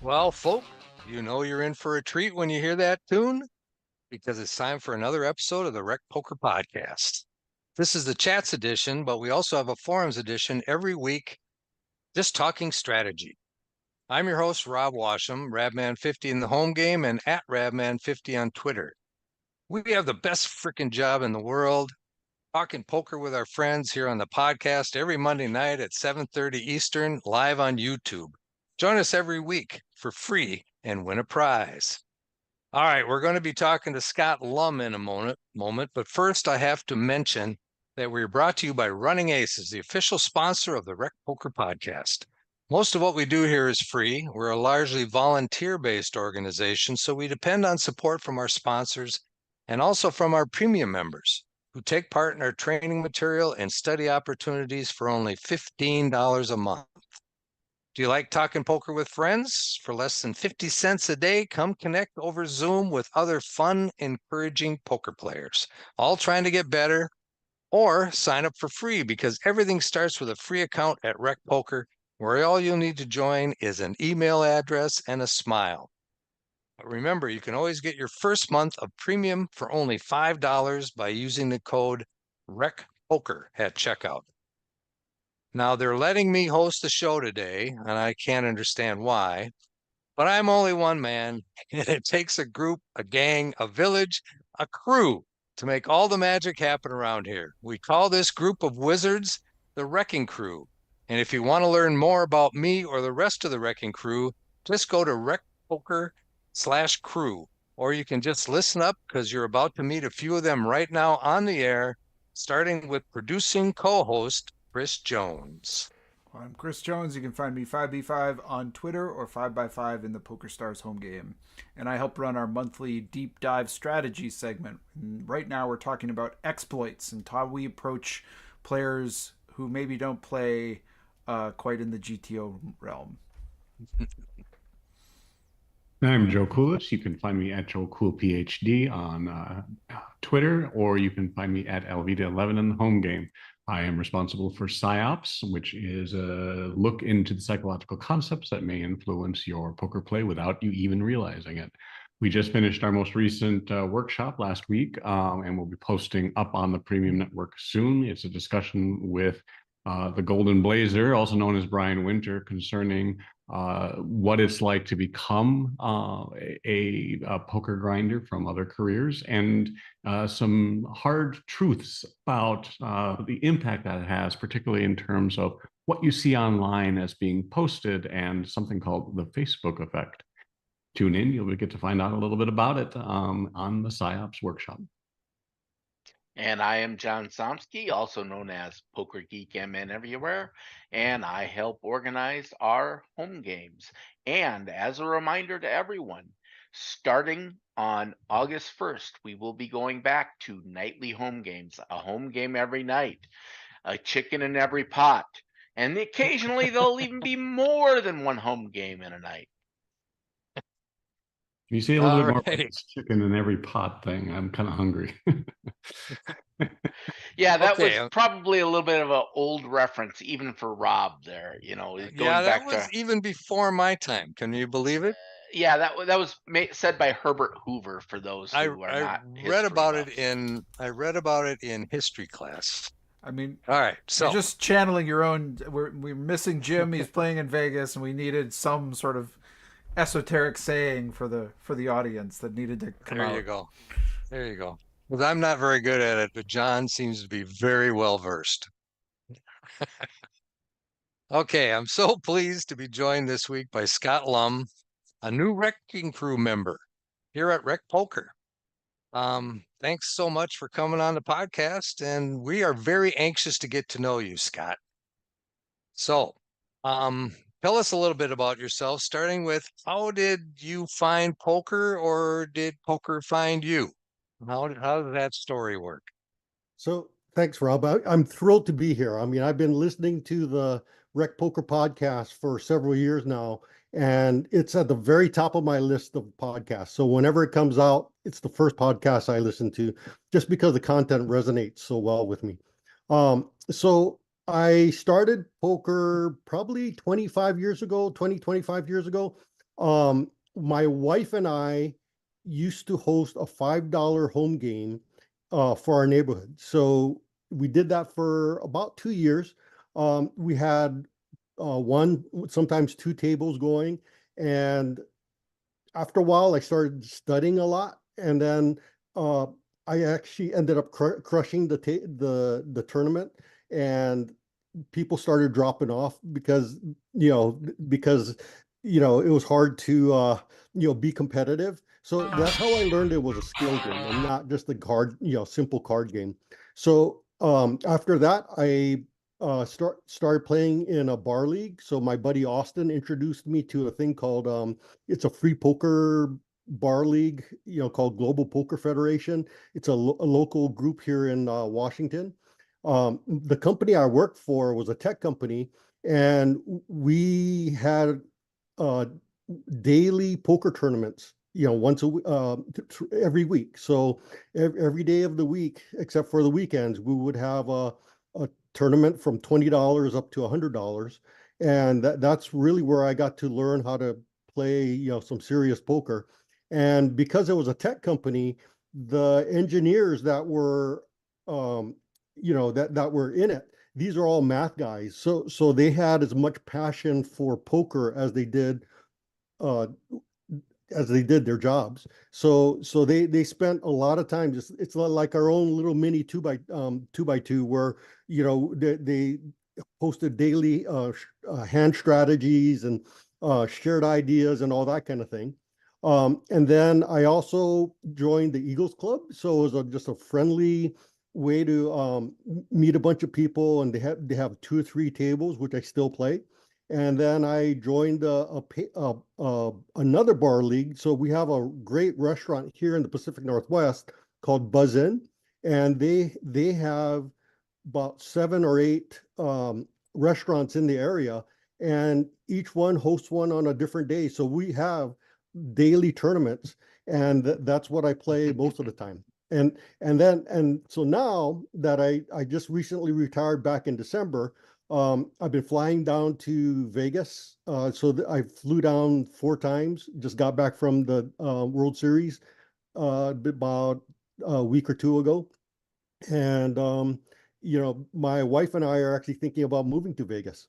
Well, folk, you know you're in for a treat when you hear that tune, because it's time for another episode of the RecPoker Podcast. This is the chats edition, but we also have a forums edition every week, just talking strategy. I'm your host, Rob Washam, Rabman50 in the home game and at Rabman50 on Twitter. We have the best freaking job in the world, talking poker with our friends here on the podcast every Monday night at 7:30 Eastern, live on YouTube. Join us every week for free and win a prize. All right, we're going to be talking to Scott Lum in a moment, but first I have to mention that we're brought to you by Running Aces, the official sponsor of the RecPoker Podcast. Most of what we do here is free. We're a largely volunteer-based organization, so we depend on support from our sponsors and also from our premium members who take part in our training material and study opportunities for only $15 a month. Do you like talking poker with friends? For less than 50 cents a day, come connect over Zoom with other fun, encouraging poker players, all trying to get better, or sign up for free because everything starts with a free account at RecPoker, where all you'll need to join is an email address and a smile. But remember, you can always get your first month of premium for only $5 by using the code RecPoker at checkout. Now, they're letting me host the show today, and I can't understand why, but I'm only one man, and it takes a group, a gang, a village, a crew to make all the magic happen around here. We call this group of wizards the RECing Crew. And if you want to learn more about me or the rest of the RECing Crew, just go to RecPoker/crew, or you can just listen up because you're about to meet a few of them right now on the air, starting with producing co-host Chris Jones. I'm Chris Jones. You can find me 5B5 on Twitter or 5x5 in the PokerStars home game. And I help run our monthly deep dive strategy segment. And right now we're talking about exploits and how we approach players who maybe don't play quite in the GTO realm. I'm Joe Kulas. You can find me at Joe Cool PhD on Twitter, or you can find me at Elvita11 in the home game. I am responsible for PsyOps, which is a look into the psychological concepts that may influence your poker play without you even realizing it. We just finished our most recent workshop last week, and we'll be posting up on the Premium Network soon. It's a discussion with the Golden Blazer, also known as Brian Winter, concerning what it's like to become a poker grinder from other careers, and some hard truths about the impact that it has, particularly in terms of what you see online as being posted and something called the Facebook effect. Tune in, you'll get to find out a little bit about it on the PsyOps workshop. And I am John Somsky, also known as Poker Geek MN Everywhere, and I help organize our home games. And as a reminder to everyone, starting on August 1st, we will be going back to nightly home games, a home game every night, a chicken in every pot, and occasionally there'll even be more than one home game in a night. Can you say a little bit more Right. about this chicken in every pot thing? I'm kind of hungry. Yeah, that Okay. was probably a little bit of an old reference, even for Rob there, going Yeah, that back was to, even before my time. Can you believe it? yeah, that was said by Herbert Hoover, for those I who are not read about history it in history class. I mean, All right, you're so just channeling your own. We're missing Jim. He's playing in Vegas, and we needed some sort of esoteric saying for the audience that needed to come out. there you go. There you go. Because I'm not very good at it, but John seems to be very well versed. Okay, I'm so pleased to be joined this week by Scott Lum, a new RECing Crew member here at RecPoker. Thanks so much for coming on the podcast, and we are very anxious to get to know you, Scott. So, tell us a little bit about yourself, starting with how did you find poker, or did poker find you? How did that story work? So thanks, Rob. I'm thrilled to be here. I mean, I've been listening to the RecPoker podcast for several years now, and it's at the very top of my list of podcasts. So whenever it comes out, it's the first podcast I listen to, just because the content resonates so well with me. So I started poker probably 25 years ago, 25 years ago. My wife and I used to host a $5 home game for our neighborhood. So we did that for about 2 years. We had one, sometimes two tables going. And after a while, I started studying a lot. And then I actually ended up crushing the tournament. And people started dropping off because, it was hard to, be competitive. So that's how I learned it was a skill game and not just a simple card game. So after that, I started playing in a bar league. So my buddy Austin introduced me to a thing called it's a free poker bar league, called Global Poker Federation. It's a local group here in Washington. The company I worked for was a tech company, and we had uh, daily poker tournaments, once every week. So every day of the week, except for the weekends, we would have a tournament from $20 up to $100. And that's really where I got to learn how to play, some serious poker. And because it was a tech company, the engineers that were, that were in it, these are all math guys. So they had as much passion for poker uh, as they did their jobs. So they spent a lot of time, just it's like our own little mini two by two, where they posted daily hand strategies and shared ideas and all that kind of thing. And then I also joined the Eagles Club, so it was just a friendly way to meet a bunch of people, and they have 2 or 3 tables, which I still play. And then I joined another bar league. So we have a great restaurant here in the Pacific Northwest called Buzz In, and they have about 7 or 8 restaurants in the area, and each one hosts one on a different day. So we have daily tournaments, and that's what I play most of the time. And so now that I just recently retired back in December, I've been flying down to Vegas. I flew down 4 times. Just got back from the World Series about a week or two ago, and my wife and I are actually thinking about moving to Vegas.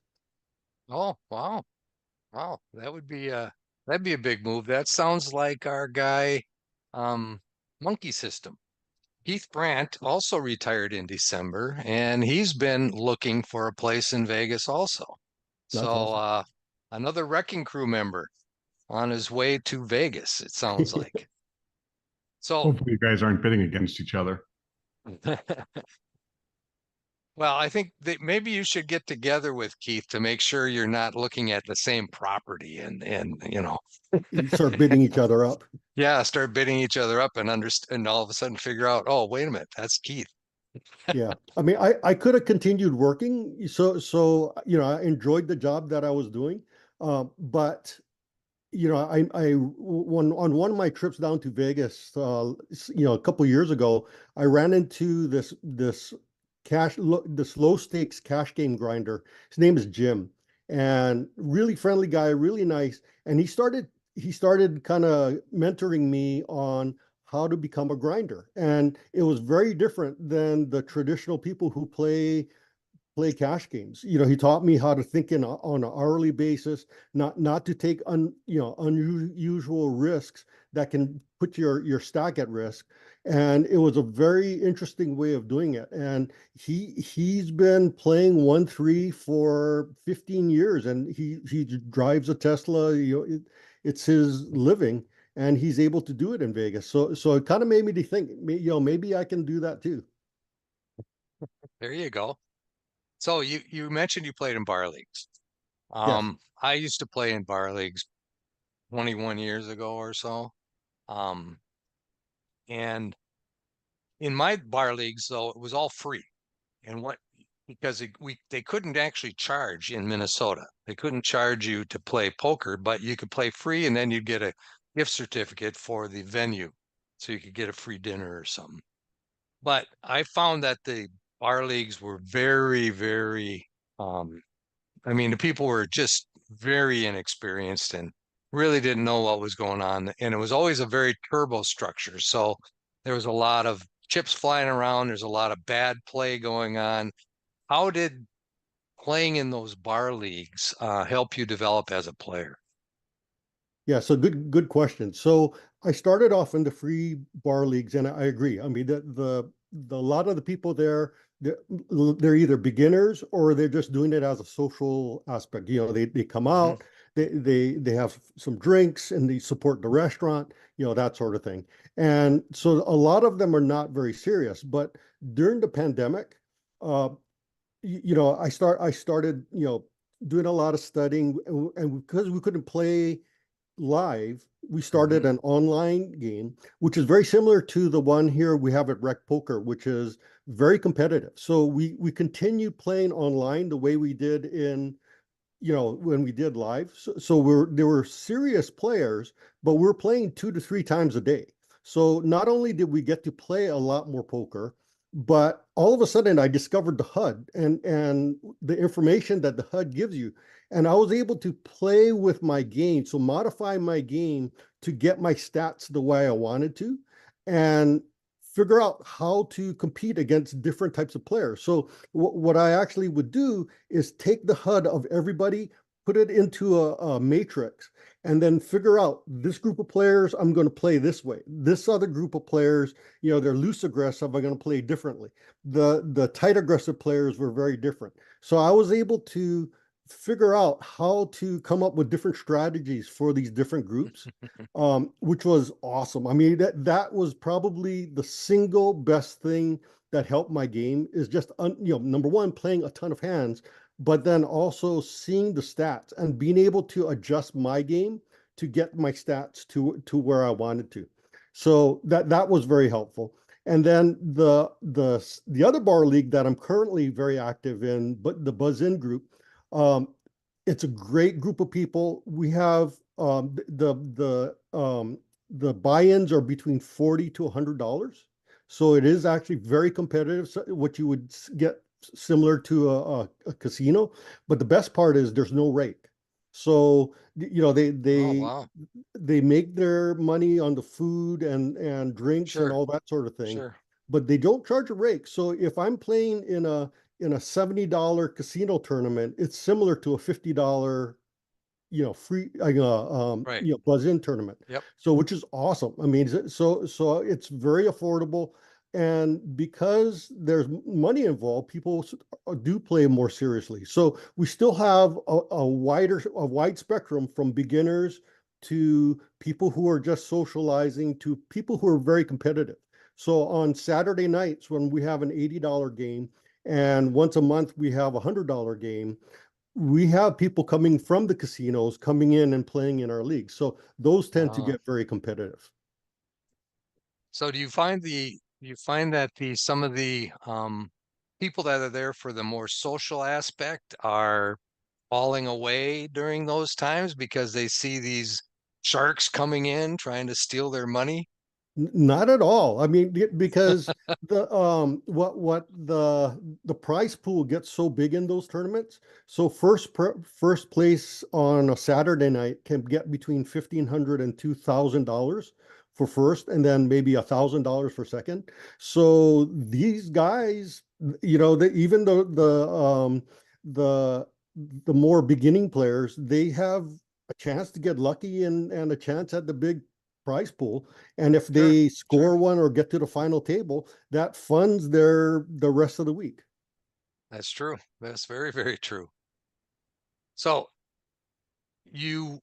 Oh, wow. Wow. That'd be a big move. That sounds like our guy, Monkey System. Keith Brandt also retired in December, and he's been looking for a place in Vegas also. That's So, awesome. another Wrecking Crew member on his way to Vegas, it sounds like. So, Hopefully, you guys aren't bidding against each other. well, I think that maybe you should get together with Keith to make sure you're not looking at the same property and You start bidding each other up. yeah, start bidding each other up and understand, and all of a sudden figure out, oh, wait a minute, that's Keith. Yeah. I mean, I could have continued working. So, I enjoyed the job that I was doing. But, on one of my trips down to Vegas, a couple years ago, I ran into this this low stakes cash game grinder. His name is Jim, and really friendly guy, really nice. And he started kind of mentoring me on how to become a grinder. And it was very different than the traditional people who play cash games. He taught me how to think on an hourly basis, not to take unusual risks that can put your stack at risk. And it was a very interesting way of doing it. And he's been playing 1-3 for 15 years, and he drives a Tesla. It's his living, and he's able to do it in Vegas. So it kind of made me to think, maybe I can do that too. There you go. So you mentioned you played in bar leagues. Yes. I used to play in bar leagues 21 years ago or so. Um, and in my bar leagues, though, it was all free. And because they couldn't actually charge in Minnesota. They couldn't charge you to play poker, but you could play free, and then you'd get a gift certificate for the venue, so you could get a free dinner or something. But I found that the bar leagues were very, very, I mean, the people were just very inexperienced and really didn't know what was going on. And it was always a very turbo structure. So there was a lot of chips flying around. There's a lot of bad play going on. How did playing in those bar leagues help you develop as a player? Yeah, so good question. So I started off in the free bar leagues, and I agree. I mean, the a lot of the people there, they're either beginners or they're just doing it as a social aspect. You know, they come out, they have some drinks, and they support the restaurant, you know, that sort of thing. And so a lot of them are not very serious. But during the pandemic, uh, you know, I started, you know, doing a lot of studying, and because we couldn't play live, we started an online game, which is very similar to the one here we have at RecPoker, which is very competitive. So we continue playing online the way we did in, you know, when we did live. So there were serious players, but we're playing 2 to 3 times a day. So not only did we get to play a lot more poker, but all of a sudden I discovered the HUD and the information that the HUD gives you. And I was able to play with my game, so modify my game to get my stats the way I wanted to, and figure out how to compete against different types of players. So what I actually would do is take the HUD of everybody, put it into a matrix, and then figure out this group of players, I'm going to play this way. This other group of players, you know, they're loose aggressive, I'm going to play differently. The tight aggressive players were very different. So I was able to figure out how to come up with different strategies for these different groups, which was awesome. I mean, that was probably the single best thing that helped my game, is just, you know, number one, playing a ton of hands, but then also seeing the stats and being able to adjust my game to get my stats to where I wanted to. So that was very helpful. And then the other bar league that I'm currently very active in, but the Buzz In group, um, it's a great group of people. We have the buy-ins are between $40 to $100, so it is actually very competitive. So what you would get similar to a casino, but the best part is there's no rake. So you know Oh, wow. they make their money on the food and drinks and Sure. all that sort of thing, Sure. but they don't charge a rake. So if I'm playing in a $70 casino tournament, it's similar to a $50, you know, free, Right. you know, buzz-in tournament. Yep. So which is awesome. I mean, so it's very affordable, and because there's money involved, people do play more seriously. So we still have a wide spectrum, from beginners to people who are just socializing to people who are very competitive. So on Saturday nights, when we have an $80 game, and once a month we have a $100 game, we have people coming from the casinos coming in and playing in our league. So those tend to Uh, get very competitive. so do you find that some of the people that are there for the more social aspect are falling away during those times because they see these sharks coming in trying to steal their money? Not at all. I mean, because what the prize pool gets so big in those tournaments. So first place on a Saturday night can get between $1,500 and $2,000 for first, and then maybe $1,000 for second. So these guys, you know, even the the more beginning players, they have a chance to get lucky and a chance at the big prize pool. And if Sure. they Sure. score one or get to the final table, that funds the rest of the week. That's true. That's very, very true. So you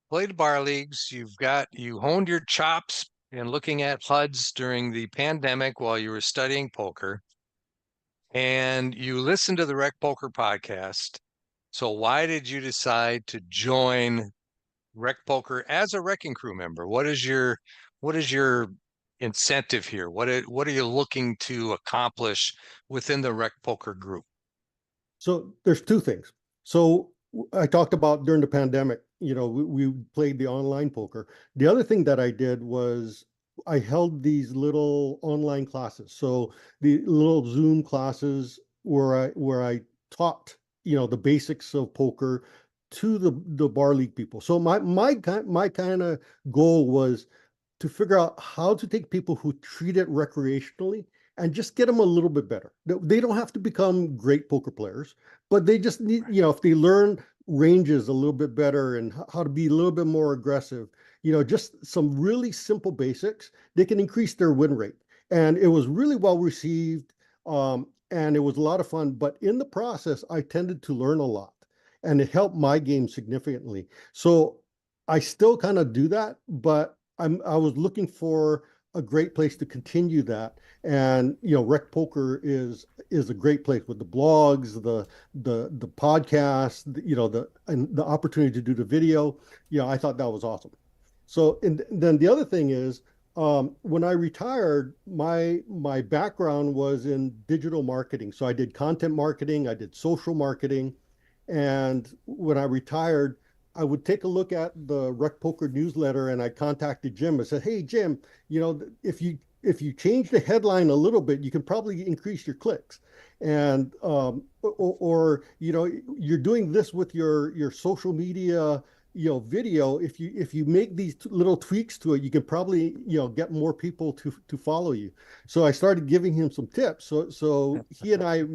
played bar leagues, you honed your chops in looking at HUDs during the pandemic while you were studying poker, and you listened to the Rec Poker podcast. So why did you decide to join Rec Poker as a wrecking crew member? What is your incentive here? What are you looking to accomplish within the Rec Poker group? So there's two things. So I talked about during the pandemic, we played the online poker. The other thing that I did was I held these little online classes. So the little Zoom classes where I taught, the basics of poker to the bar league people. So my kind of goal was to figure out how to take people who treat it recreationally and just get them a little bit better. They don't have to become great poker players, but they just need, if they learn ranges a little bit better and how to be a little bit more aggressive, just some really simple basics, they can increase their win rate. And it was really well received. And it was a lot of fun, but in the process, I tended to learn a lot and it helped my game significantly. So I still kind of do that, but I was looking for a great place to continue that. And Rec Poker is a great place with the blogs, the podcast, and the opportunity to do the video. I thought that was awesome. So, and then the other thing is, when I retired, my background was in digital marketing. So I did content marketing, I did social marketing, and when I retired, I would take a look at the Rec Poker newsletter, and I contacted Jim and said, "Hey, Jim, if you change the headline a little bit, you can probably increase your clicks, and or you're doing this with your social media, video. If you make these little tweaks to it, you can probably get more people to follow you." So I started giving him some tips. So he and I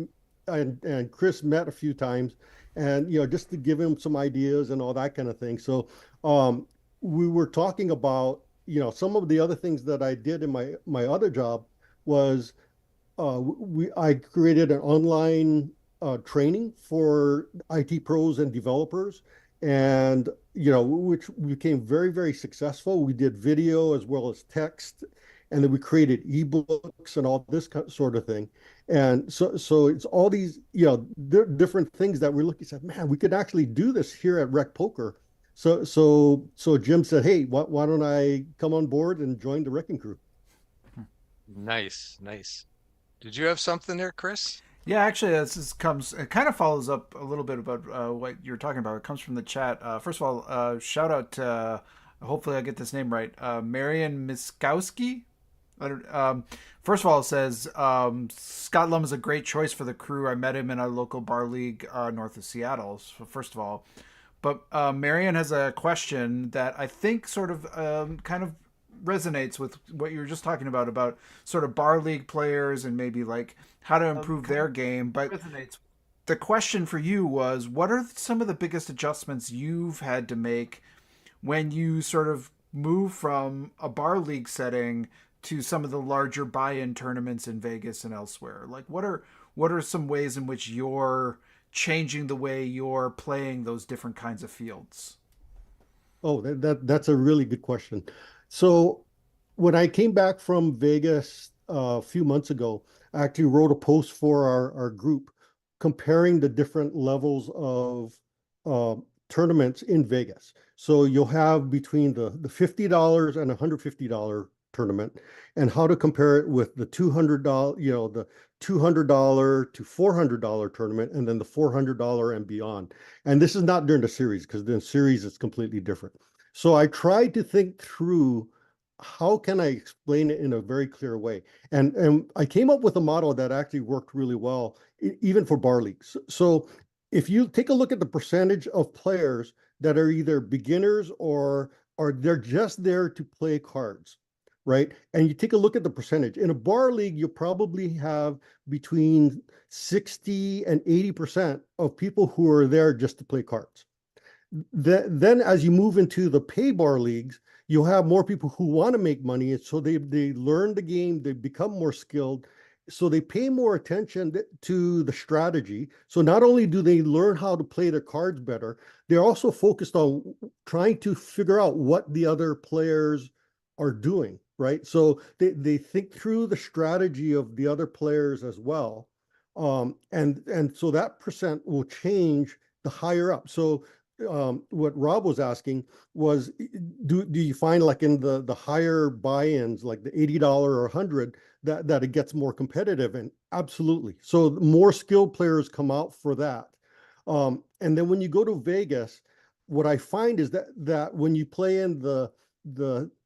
and Chris met a few times, and just to give him some ideas and all that kind of thing. So we were talking about some of the other things that I did in my other job was I created an online training for IT pros and developers, and which became very, very successful. We did video as well as text, and then we created ebooks and all this sort of thing. And so it's all these different things that we're looking at. Man, we could actually do this here at Rec Poker. So Jim said, "Hey, why don't I come on board and join the Wrecking Crew?" Nice. Did you have something there, Chris? Yeah, actually, it kind of follows up a little bit about what you're talking about. It comes from the chat. First of all, shout out to, hopefully I get this name right, Marian Miskowski. First of all, it says, Scott Lum is a great choice for the crew. I met him in a local bar league north of Seattle, so first of all. But Marian has a question that I think sort of kind of resonates with what you were just talking about sort of bar league players and maybe like how to improve their game. But the question for you was, what are some of the biggest adjustments you've had to make when you sort of move from a bar league setting to some of the larger buy-in tournaments in Vegas and elsewhere? Like, what are some ways in which you're changing the way you're playing those different kinds of fields? Oh, that's a really good question. So when I came back from Vegas a few months ago, I actually wrote a post for our group comparing the different levels of tournaments in Vegas. So you'll have between the $50 and $150 tournament, and how to compare it with the $200, the $200 to $400 tournament, and then the $400 and beyond. And this is not during the series, because the series is completely different. So I tried to think through how can I explain it in a very clear way. And I came up with a model that actually worked really well, even for bar leagues. So if you take a look at the percentage of players that are either beginners or they're just there to play cards, right? And you take a look at the percentage. In a bar league, you probably have between 60 and 80% of people who are there just to play cards. Then as you move into the pay bar leagues, you'll have more people who want to make money. And so they learn the game, they become more skilled. So they pay more attention to the strategy. So not only do they learn how to play their cards better, they're also focused on trying to figure out what the other players are doing, right? So they think through the strategy of the other players as well. And so that percent will change the higher up. So what Rob was asking was, do you find like in the higher buy-ins, like the $80 or 100, that it gets more competitive? And absolutely. So more skilled players come out for that. And then when you go to Vegas, what I find is that when you play in the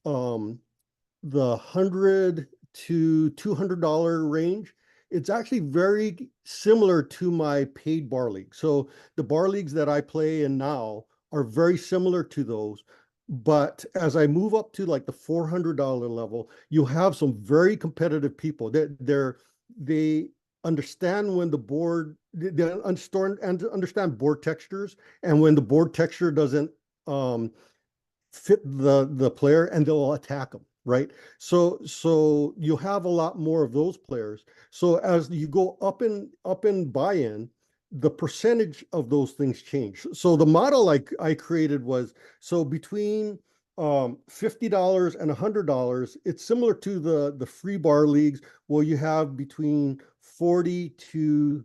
$100 to $200 range, it's actually very similar to my paid bar league. So the bar leagues that I play in now are very similar to those. But as I move up to like the $400 level, you have some very competitive people. They understand when the board, they understand board textures, and when the board texture doesn't fit the player, and they'll attack them, right? So you have a lot more of those players. So as you go up in buy-in, the percentage of those things change. So the model I created was, so between $50 and $100, it's similar to the free bar leagues, where you have between 40 to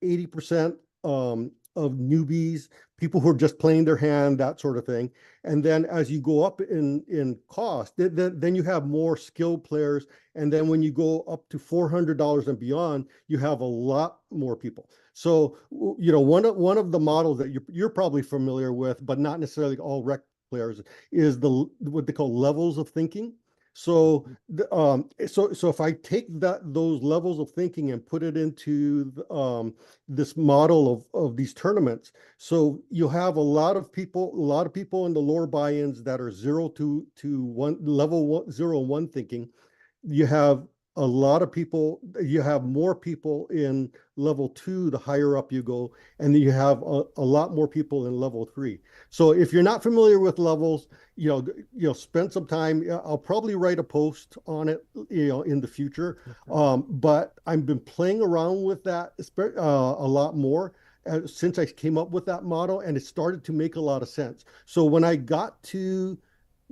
80% of newbies, people who are just playing their hand, that sort of thing. And then as you go up in cost, then you have more skilled players. And then when you go up to $400 and beyond, you have a lot more people. So, one of the models that you're probably familiar with, but not necessarily all rec players, is what they call levels of thinking. So, so if I take those levels of thinking and put it into this model of these tournaments, so you'll have a lot of people in the lower buy-ins that are 0 to 1, level 0 and 1 thinking. You have a lot of people, you have more people in level 2 the higher up you go, and then you have a lot more people in level 3. So if you're not familiar with levels, spend some time. I'll probably write a post on it, in the future. But I've been playing around with that a lot more since I came up with that model, and it started to make a lot of sense. So when I got to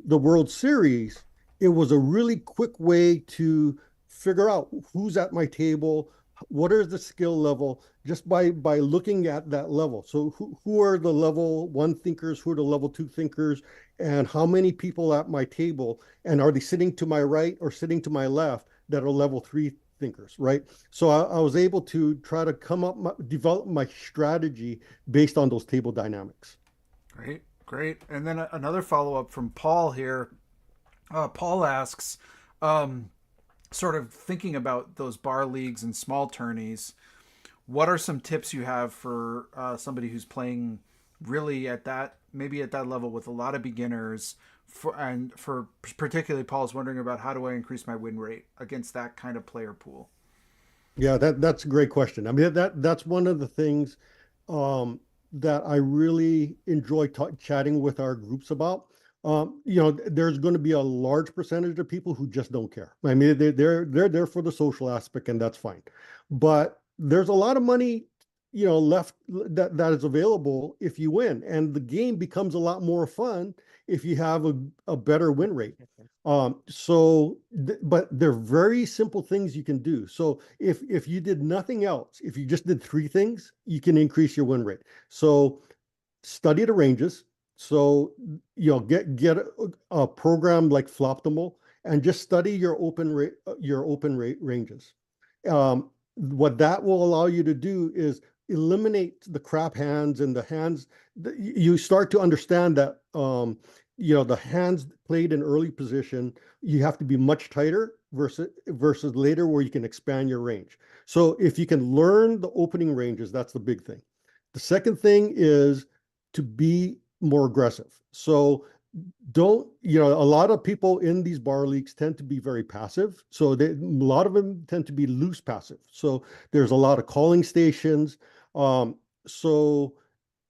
the World Series, it was a really quick way to figure out who's at my table, what is the skill level, just by looking at that level. So who are the level 1 thinkers, who are the level 2 thinkers, and how many people at my table, and are they sitting to my right or sitting to my left that are level 3 thinkers, right? So I was able to try to develop my strategy based on those table dynamics. Great. And then another follow-up from Paul here. Paul asks, sort of thinking about those bar leagues and small tourneys, what are some tips you have for somebody who's playing really at that level with a lot of beginners, for particularly Paul's wondering about, how do I increase my win rate against that kind of player pool? Yeah, that's a great question. I mean, that's one of the things that I really enjoy chatting with our groups about. There's going to be a large percentage of people who just don't care. I mean, they're there for the social aspect, and that's fine. But there's a lot of money, left that is available if you win, and the game becomes a lot more fun if you have a better win rate. But they're very simple things you can do. So if you did nothing else, if you just did 3 things, you can increase your win rate. So study the ranges. So, get a program like Floptimal and just study your open rate ranges. What that will allow you to do is eliminate the crap hands, and the hands. You start to understand that the hands played in early position, you have to be much tighter versus later, where you can expand your range. So if you can learn the opening ranges, that's the big thing. The second thing is to be more aggressive. So a lot of people in these bar leagues tend to be very passive. So a lot of them tend to be loose passive. So there's a lot of calling stations. So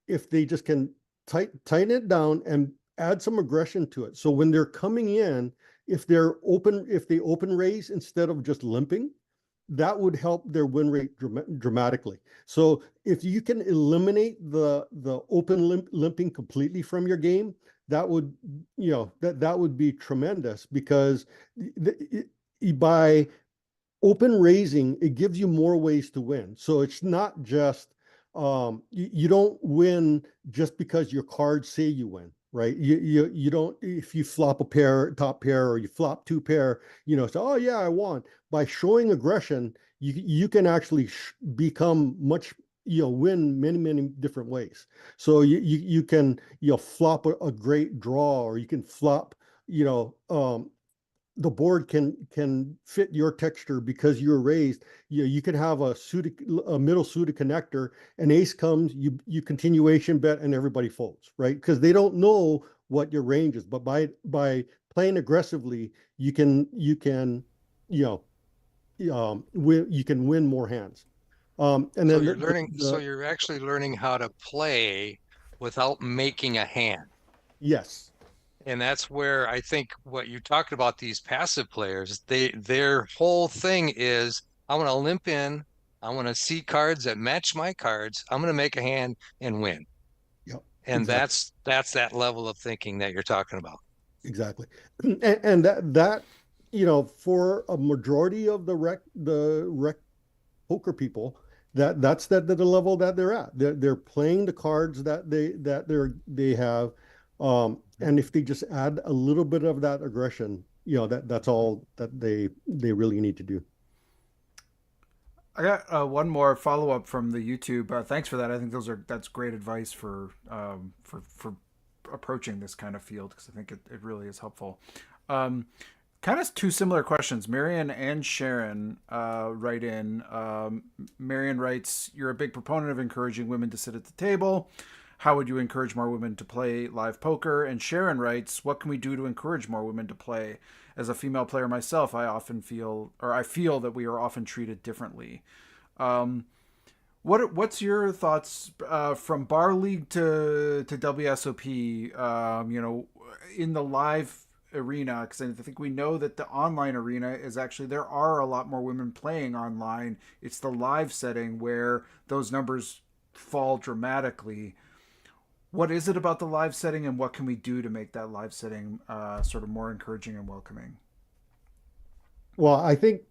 if they just can tighten it down and add some aggression to it. So when they're coming in, if they open raise instead of just limping, that would help their win rate dramatically. So if you can eliminate the open limping completely from your game, that would that would be tremendous, because by open raising, it gives you more ways to win. So it's not just you don't win just because your cards say you win, right? You don't, if you flop a pair, top pair, or you flop two pair, say, oh yeah, I won. By showing aggression, you can actually become much, win many different ways. So you can, flop a great draw, or you can flop, the board can fit your texture because you're raised. You can have a middle suited connector, an ace comes, you continuation bet, and everybody folds, right? Because they don't know what your range is. But by playing aggressively, you can you can win more hands. And So then you're learning, so you're actually learning how to play without making a hand. yes, And that's where I think what you talked about, these passive players, their whole thing is, I want to limp in, I want to see cards that match my cards, I'm going to make a hand and win. yep, And exactly. that's that level of thinking that you're talking about. Exactly. And that for a majority of the rec poker people, that's the level that they're at. They're playing the cards they have. And if they just add a little bit of that aggression, that's all that they really need to do. I got one more follow up from the YouTube. Thanks for that. I think that's great advice for approaching this kind of field, because I think it really is helpful. Kind of two similar questions. Marion and Sharon write in. Marion writes, "You're a big proponent of encouraging women to sit at the table. How would you encourage more women to play live poker?" And Sharon writes, "What can we do to encourage more women to play? As a female player myself, I feel that we are often treated differently." What's your thoughts from bar league to WSOP? In the live arena, because I think we know that the online arena is actually, there are a lot more women playing online. It's the live setting where those numbers fall dramatically. What is it about the live setting, and what can we do to make that live setting sort of more encouraging and welcoming? Well, I think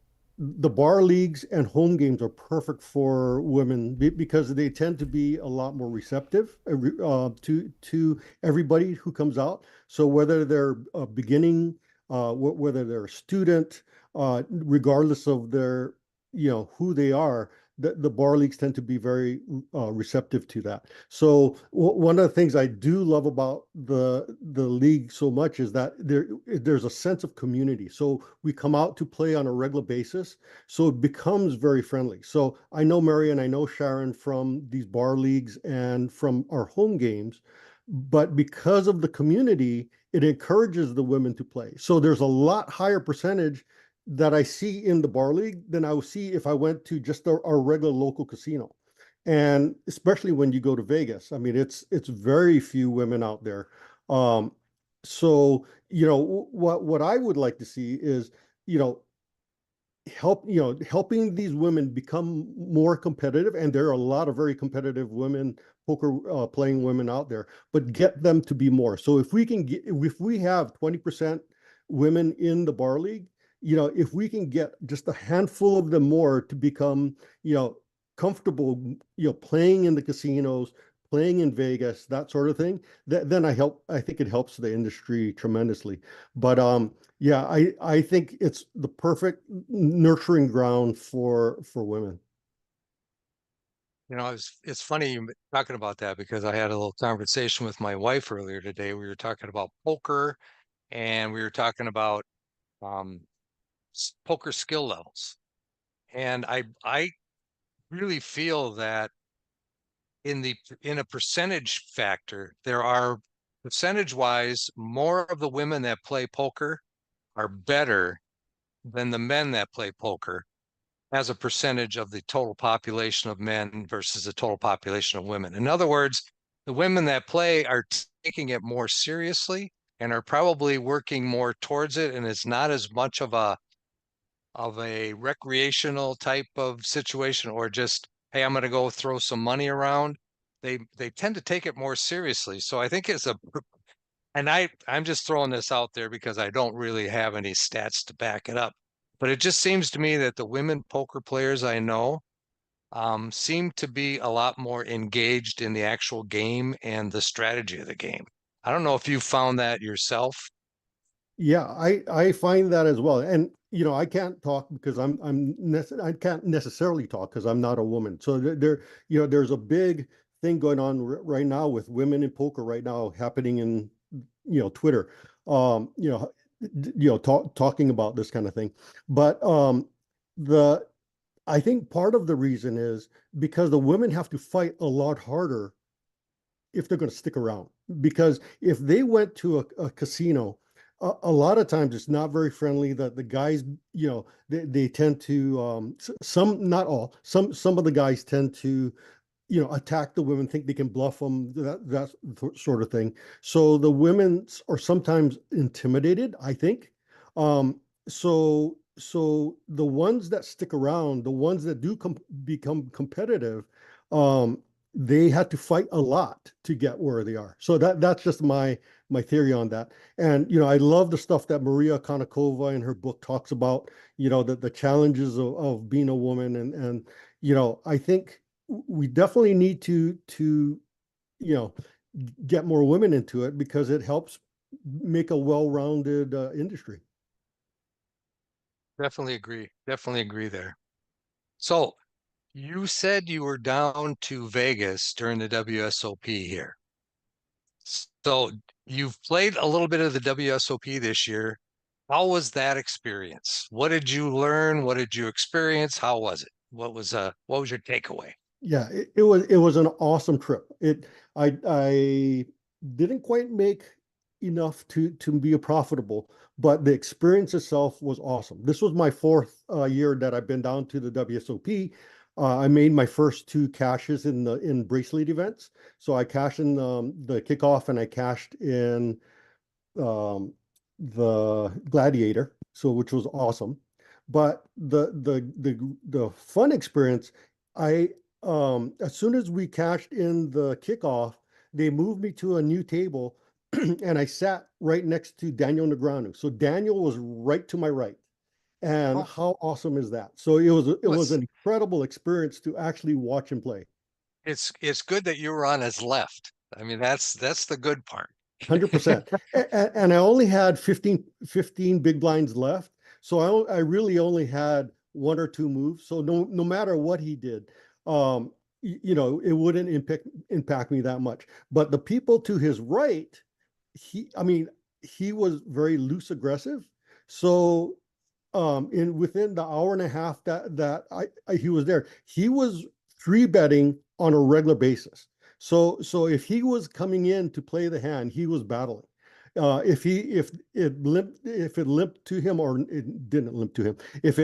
the bar leagues and home games are perfect for women because they tend to be a lot more receptive to everybody who comes out. So whether they're beginning, whether they're a student, regardless of their, who they are, the bar leagues tend to be very receptive to that. So one of the things I do love about the league so much is that there's a sense of community. So we come out to play on a regular basis, so it becomes very friendly. So I know Mary and I know Sharon from these bar leagues and from our home games, but because of the community, it encourages the women to play. So there's a lot higher percentage that I see in the bar league than I would see if I went to just our regular local casino. And especially when you go to Vegas, I mean, it's very few women out there. So what I would like to see is, helping these women become more competitive. And there are a lot of very competitive women, poker playing women out there, but get them to be more. So if we have 20% women in the bar league, if we can get just a handful of them more to become, comfortable, playing in the casinos, playing in Vegas, that sort of thing, then I think it helps the industry tremendously. But yeah, I think it's the perfect nurturing ground for women. It's funny you talking about that, because I had a little conversation with my wife earlier today. We were talking about poker, and we were talking about um, poker skill levels. And I really feel that in a percentage factor, there are, percentage wise, more of the women that play poker are better than the men that play poker as a percentage of the total population of men versus the total population of women. In other words, the women that play are taking it more seriously and are probably working more towards it, and it's not as much of a recreational type of situation, or just, hey, I'm going to go throw some money around. They tend to take it more seriously. So I think I'm just throwing this out there because I don't really have any stats to back it up. But it just seems to me that the women poker players I know seem to be a lot more engaged in the actual game and the strategy of the game. I don't know if you found that yourself. Yeah, I find that as well. And I can't talk because I can't necessarily talk because I'm not a woman. So there's a big thing going on right now with women in poker right now happening in Twitter. Um, you know, talking about this kind of thing. But the I think part of the reason is because the women have to fight a lot harder if they're going to stick around. Because if they went to a casino, a lot of times it's not very friendly. That the guys, they tend to some, not all, some of the guys tend to attack the women, think they can bluff them, that sort of thing. So the women are sometimes intimidated, I think. So the ones that stick around, the ones that do become competitive, um, they had to fight a lot to get where they are. So that's just my theory on that. And I love the stuff that Maria Konnikova in her book talks about. The challenges of being a woman, and I think we definitely need to get more women into it because it helps make a well-rounded industry. Definitely agree. Definitely agree there. So you said you were down to Vegas during the WSOP here. So you've played a little bit of the WSOP this year. How was that experience? What did you learn? What did you experience? How was it? What was your takeaway? Yeah, it was an awesome trip. I didn't quite make enough to be profitable, but the experience itself was awesome. This was my fourth year that I've been down to the WSOP. I made my first two cashes in bracelet events. So I cashed in the kickoff and I cashed in um, the Gladiator, so which was awesome. But the fun experience, I as soon as we cashed in the kickoff, they moved me to a new table, and I sat right next to Daniel Negreanu. So Daniel was right to my right. And Oh, how awesome is that? So it was it's an incredible experience to actually watch him play. it's good that you were on his left. I mean, that's the good part. 100%. And I only had 15 big blinds left. So I really only had one or two moves. So no matter what he did, it wouldn't impact me that much. But the people to his right, he was very loose aggressive. So in within the hour and a half that he was there, he was three betting on a regular basis. So if he was coming in to play the hand, he was battling. If it limped to him, or it didn't limp to him, if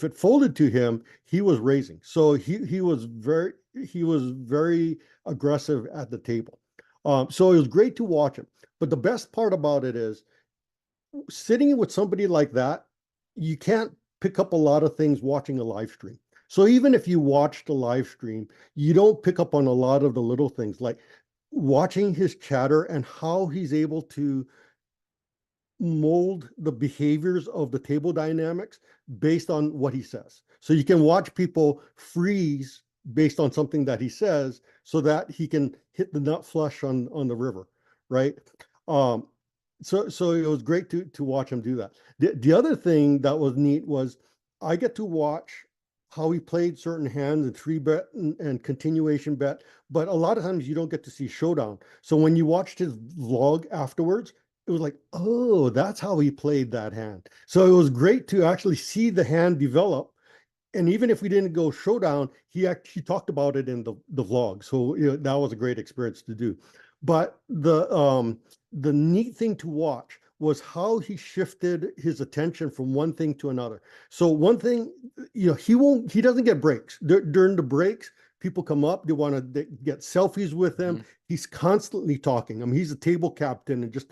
it folded to him, he was raising. So he was very aggressive at the table. So it was great to watch him. But the best part about it is sitting with somebody like that, you can't pick up a lot of things watching a live stream. So even if you watch the live stream, you don't pick up on a lot of the little things like watching his chatter and how he's able to mold the behaviors of the table dynamics based on what he says. So you can watch people freeze based on something that he says so that he can hit the nut flush on the river, right? Um, so it was great to watch him do that. The other thing that was neat was I get to watch how he played certain hands and three bet and continuation bet, but a lot of times you don't get to see showdown. So when you watched his vlog afterwards, it was like, oh, that's how he played that hand. So it was great to actually see the hand develop. And even if we didn't go showdown, he actually talked about it in the vlog. So that was a great experience to do. But the neat thing to watch was how he shifted his attention from one thing to another. So one thing, he doesn't get breaks. During the breaks, people come up, they want to get selfies with him. He's constantly talking. I mean, he's a table captain and just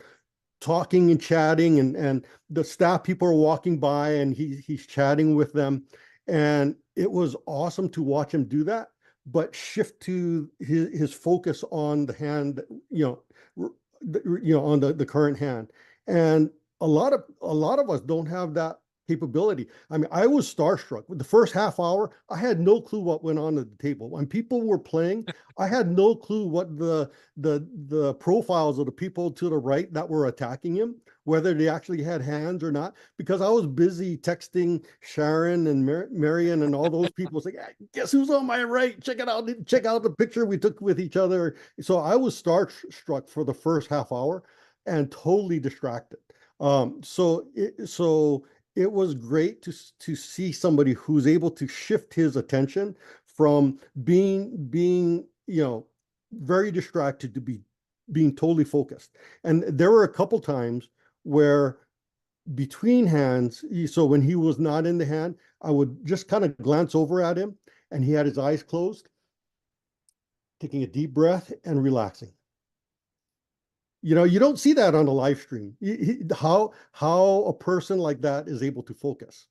talking and chatting, and the staff people are walking by and he's chatting with them. And it was awesome to watch him do that, but shift to his focus on the hand, on the current hand. And a lot of us don't have that capability. I mean, I was starstruck with the first half hour. I had no clue what went on at the table. When people were playing, I had no clue what the profiles of the people to the right that were attacking him, whether they actually had hands or not, because I was busy texting Sharon and Marion and all those people saying, guess who's on my right? Check it out. Check out the picture we took with each other. So I was starstruck for the first half hour and totally distracted. So it was great to see somebody who's able to shift his attention from being very distracted to being totally focused. And there were a couple times where between hands, so when he was not in the hand, I would just kind of glance over at him and he had his eyes closed, taking a deep breath and relaxing. You don't see that on a live stream. How a person like that is able to focus.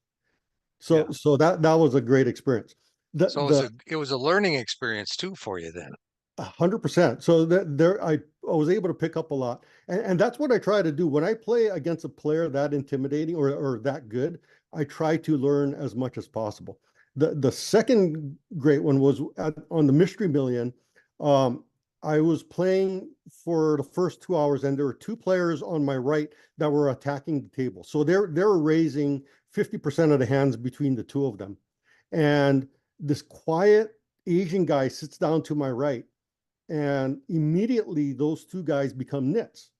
So that was a great experience. It was a learning experience too for you then. 100%. So that I was able to pick up a lot, and that's what I try to do when I play against a player that intimidating or that good. I try to learn as much as possible. The second great one was on the Mystery Million. I was playing for the first 2 hours, and there were two players on my right that were attacking the table. So they were raising 50% of the hands between the two of them. And this quiet Asian guy sits down to my right, and immediately those two guys become nits.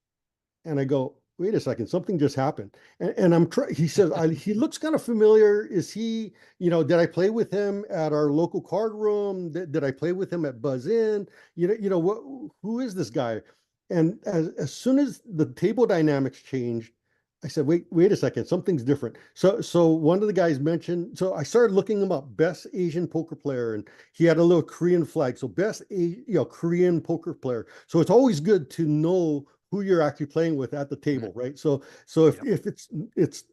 And I go, wait a second, something just happened. And he says, he looks kind of familiar. Is he, did I play with him at our local card room? Did I play with him at Buzz In? Who is this guy? And as soon as the table dynamics changed, I said, wait a second, something's different. So one of the guys mentioned, so I started looking him up, best Asian poker player, and he had a little Korean flag. So best, Korean poker player. So it's always good to know who you're actually playing with at the table, right? So if it's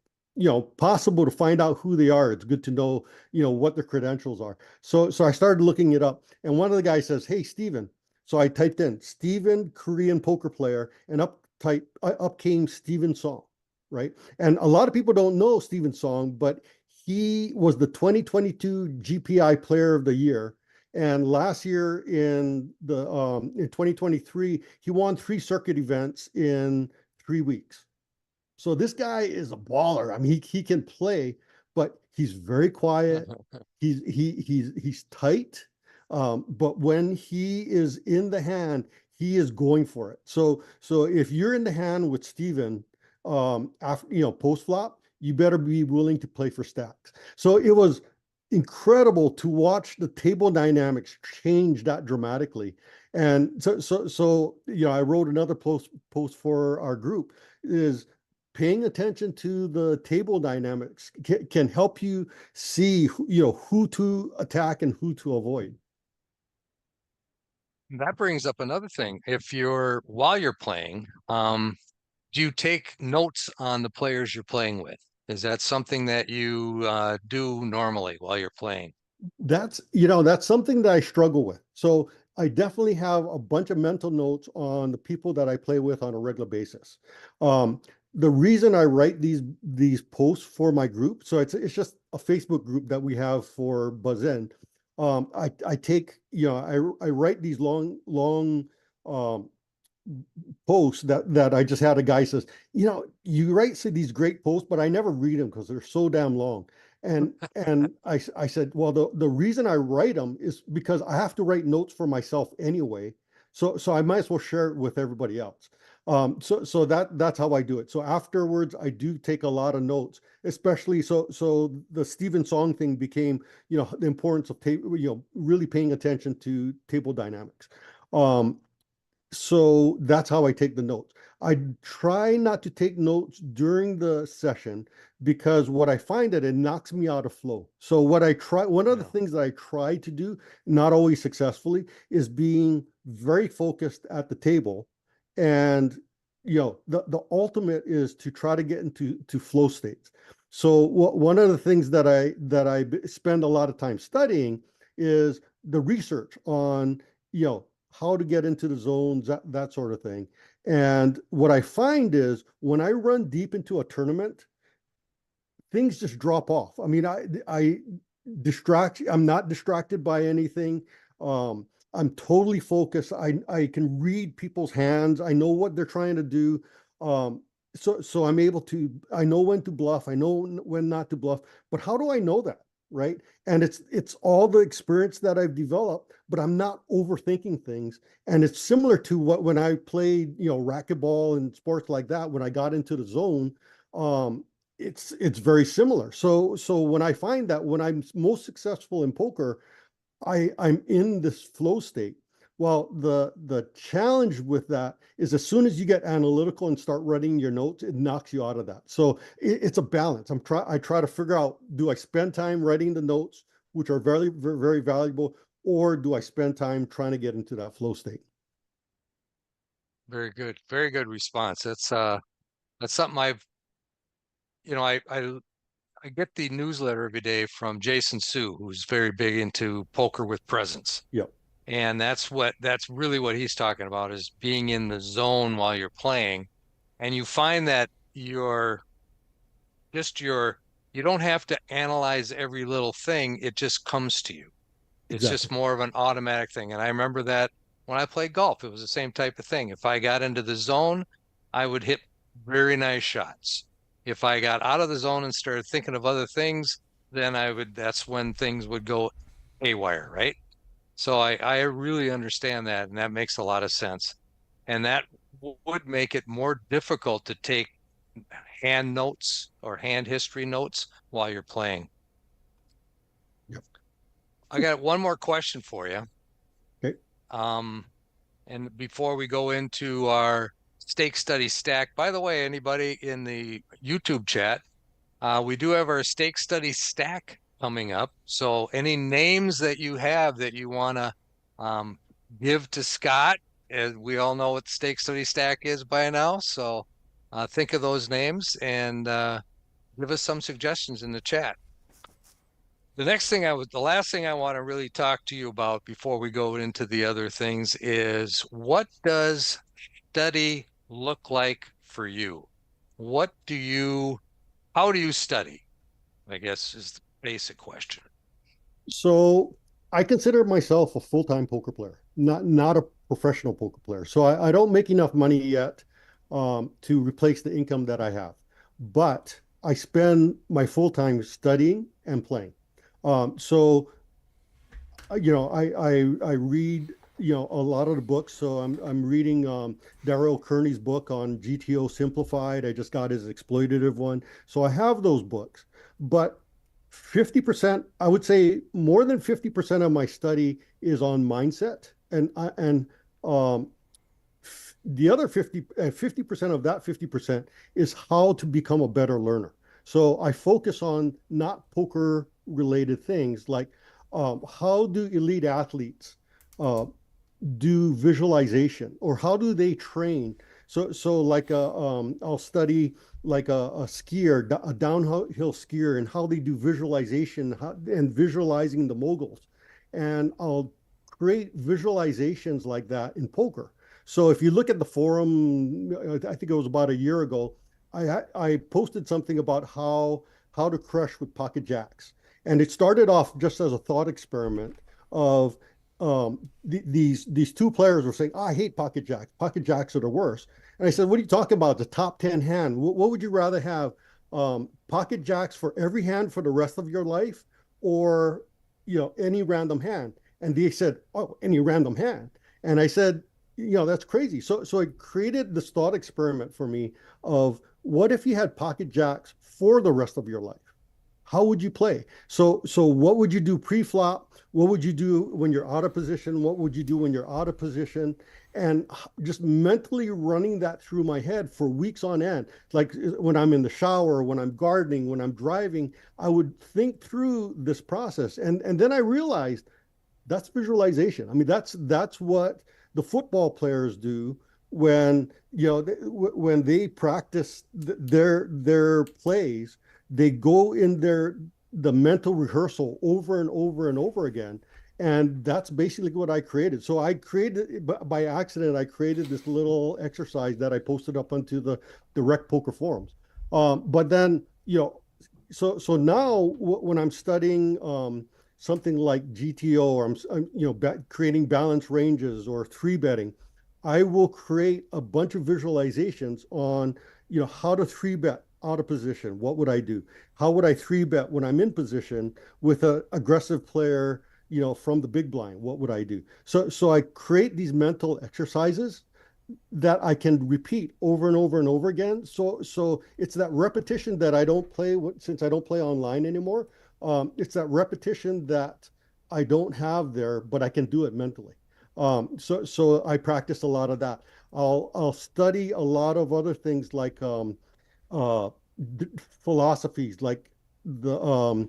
possible to find out who they are, it's good to know what their credentials are. So I started looking it up, and one of the guys says, "Hey, Steven." So I typed in Steven, Korean poker player, and up came Steven Song, right? And a lot of people don't know Steven Song, but he was the 2022 GPI Player of the Year. And last year in 2023, he won 3 circuit events in 3 weeks. So this guy is a baller. I mean, he can play, but he's very quiet. He's tight. But when he is in the hand, he is going for it. So if you're in the hand with Steven, after post flop, you better be willing to play for stacks. So it was incredible to watch the table dynamics change that dramatically. And so I wrote another post for our group, is paying attention to the table dynamics can help you see who to attack and who to avoid. That brings up another thing. While you're playing, do you take notes on the players you're playing with? Is that something that you do normally while you're playing? That's something that I struggle with. So I definitely have a bunch of mental notes on the people that I play with on a regular basis. The reason I write these posts for my group, so it's just a Facebook group that we have for Buzz In. I take, I write these long posts that I just had a guy says, you write these great posts, but I never read them because they're so damn long. And I said, well, the reason I write them is because I have to write notes for myself anyway. So I might as well share it with everybody else. So that's how I do it. So afterwards, I do take a lot of notes, especially so the Steven Song thing became, the importance of really paying attention to table dynamics. So that's how I take the notes. I try not to take notes during the session because what I find that it knocks me out of flow. So one of the things that I try to do, not always successfully, is being very focused at the table. And the ultimate is to try to get into flow states. So one of the things that I spend a lot of time studying is the research on how to get into the zones, that sort of thing. And what I find is when I run deep into a tournament, things just drop off. I mean, I'm not distracted by anything. I'm totally focused. I can read people's hands. I know what they're trying to do. So I'm able to, I know when to bluff. I know when not to bluff, but how do I know that? Right. And it's all the experience that I've developed, but I'm not overthinking things. And it's similar to when I played, racquetball and sports like that, when I got into the zone, it's very similar. So when I find that when I'm most successful in poker, I'm in this flow state. Well, the challenge with that is as soon as you get analytical and start writing your notes, it knocks you out of that. So it's a balance. I try to figure out, do I spend time writing the notes, which are very, very, very valuable, or do I spend time trying to get into that flow state? Very good. Very good response. That's something I get the newsletter every day from Jason Su, who's very big into poker with presence. Yep. And that's really what he's talking about, is being in the zone while you're playing. And you find that you don't have to analyze every little thing. It just comes to you. It's Exactly. just more of an automatic thing. And I remember that when I played golf, it was the same type of thing. If I got into the zone, I would hit very nice shots. If I got out of the zone and started thinking of other things, then that's when things would go haywire, right? So I really understand that, and that makes a lot of sense. And that would make it more difficult to take hand notes or hand history notes while you're playing. Yep. I got one more question for you. Okay. And before we go into our stake study stack, by the way, anybody in the YouTube chat, we do have our stake study stack coming up. So any names that you have that you want to give to Scott, as we all know what the stake study stack is by now. So think of those names and give us some suggestions in the chat. The last thing I want to really talk to you about before we go into the other things is, what does study look like for you? How do you study? I guess is the basic question. So I consider myself a full-time poker player, not a professional poker player. So I don't make enough money yet to replace the income that I have, but I spend my full time studying and playing. So I read a lot of the books. So I'm reading Daryl Kearney's book on GTO Simplified. I just got his exploitative one. So I have those books, but 50%, I would say more than 50% of my study is on mindset, and the other 50% of that 50% is how to become a better learner. So I focus on not poker related things like how do elite athletes do visualization, or how do they train? So like I'll study like a skier, a downhill skier, and how they do visualization and visualizing the moguls. And I'll create visualizations like that in poker. So if you look at the forum, I think it was about a year ago, I posted something about how to crush with pocket jacks. And it started off just as a thought experiment of these two players were saying, I hate pocket jacks. Pocket jacks are the worst. And I said, what are you talking about? The top 10 hand. What would you rather have? Pocket jacks for every hand for the rest of your life, or any random hand? And they said, oh, any random hand. And I said, that's crazy. So it created this thought experiment for me of, what if you had pocket jacks for the rest of your life? How would you play? So what would you do pre-flop? What would you do when you're out of position? What would you do when you're out of position? And just mentally running that through my head for weeks on end. Like when I'm in the shower, when I'm gardening, when I'm driving, I would think through this process. And then I realized that's visualization. I mean, that's what the football players do when when they practice their plays. They go in the mental rehearsal over and over and over again. And that's basically what I created. So I created, by accident, I created this little exercise that I posted up onto the RecPoker forums. But then, so now when I'm studying something like GTO, or creating balanced ranges or three betting, I will create a bunch of visualizations on how to three bet out of position. What would I do? How would I three bet when I'm in position with an aggressive player, from the big blind? What would I do? So I create these mental exercises that I can repeat over and over and over again. So it's that repetition that I don't play since I don't play online anymore. It's that repetition that I don't have there, but I can do it mentally. So I practice a lot of that. I'll study a lot of other things like uh, philosophies, like the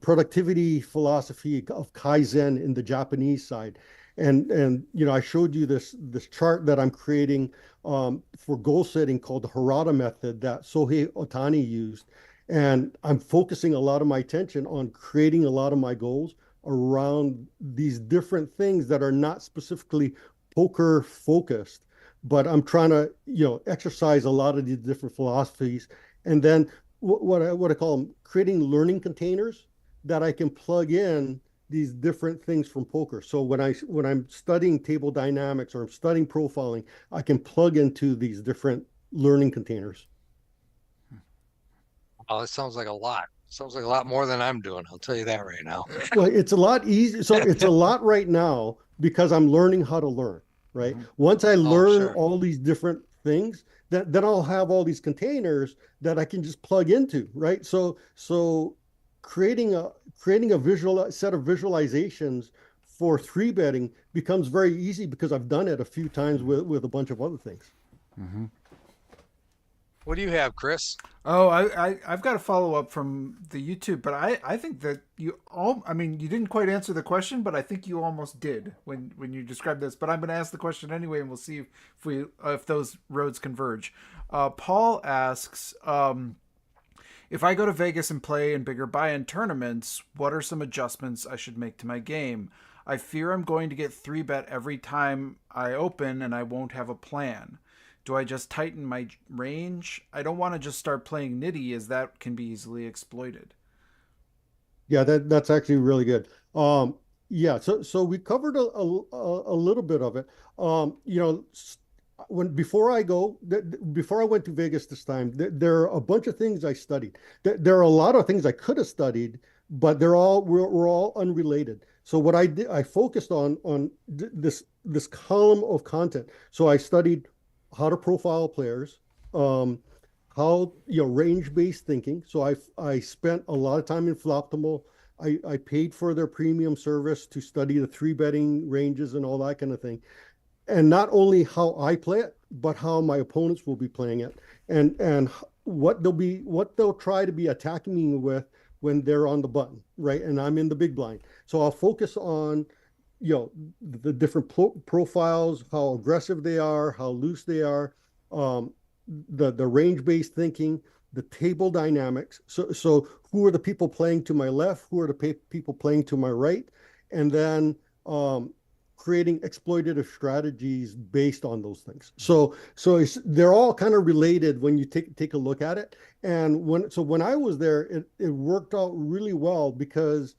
productivity philosophy of Kaizen in the Japanese side. And I showed you this chart that I'm creating for goal setting called the Harada method that Sohei Otani used. And I'm focusing a lot of my attention on creating a lot of my goals around these different things that are not specifically poker focused, but I'm trying to, exercise a lot of these different philosophies. And then what I call them, creating learning containers that I can plug in these different things from poker. So when I'm studying table dynamics or I'm studying profiling, I can plug into these different learning containers. Oh, it sounds like a lot. Sounds like a lot more than I'm doing. I'll tell you that right now. Well, it's a lot easier. So it's a lot right now because I'm learning how to learn, right? Once I learn sure. all these different things, then I'll have all these containers that I can just plug into, right? So creating a visual set of visualizations for three betting becomes very easy because I've done it a few times with a bunch of other things. What do you have, Chris? Oh, I've got a follow up from the YouTube, but I think that you didn't quite answer the question, but I think you almost did when you described this. But I'm going to ask the question anyway, and we'll see if those roads converge. Paul asks, if I go to Vegas and play in bigger buy-in tournaments, what are some adjustments I should make to my game? I fear I'm going to get 3-bet every time I open, and I won't have a plan. Do I just tighten my range? I don't want to just start playing nitty, as that can be easily exploited. Yeah, that's actually really good. Yeah, so we covered a little bit of it. Before I went to Vegas this time, there are a bunch of things I studied. There are a lot of things I could have studied, but we're all unrelated. So what I did, I focused on this column of content. So I studied how to profile players, how range-based thinking. So I spent a lot of time in Floptimal. I paid for their premium service to study the three betting ranges and all that kind of thing. And not only how I play it, but how my opponents will be playing it, and what they'll try to be attacking me with when they're on the button, right? And I'm in the big blind. So I'll focus on the different profiles, how aggressive they are, how loose they are, the range-based thinking, the table dynamics. So who are the people playing to my left? Who are the people playing to my right? And then creating exploitative strategies based on those things. So they're all kind of related when you take a look at it. And when I was there, it worked out really well because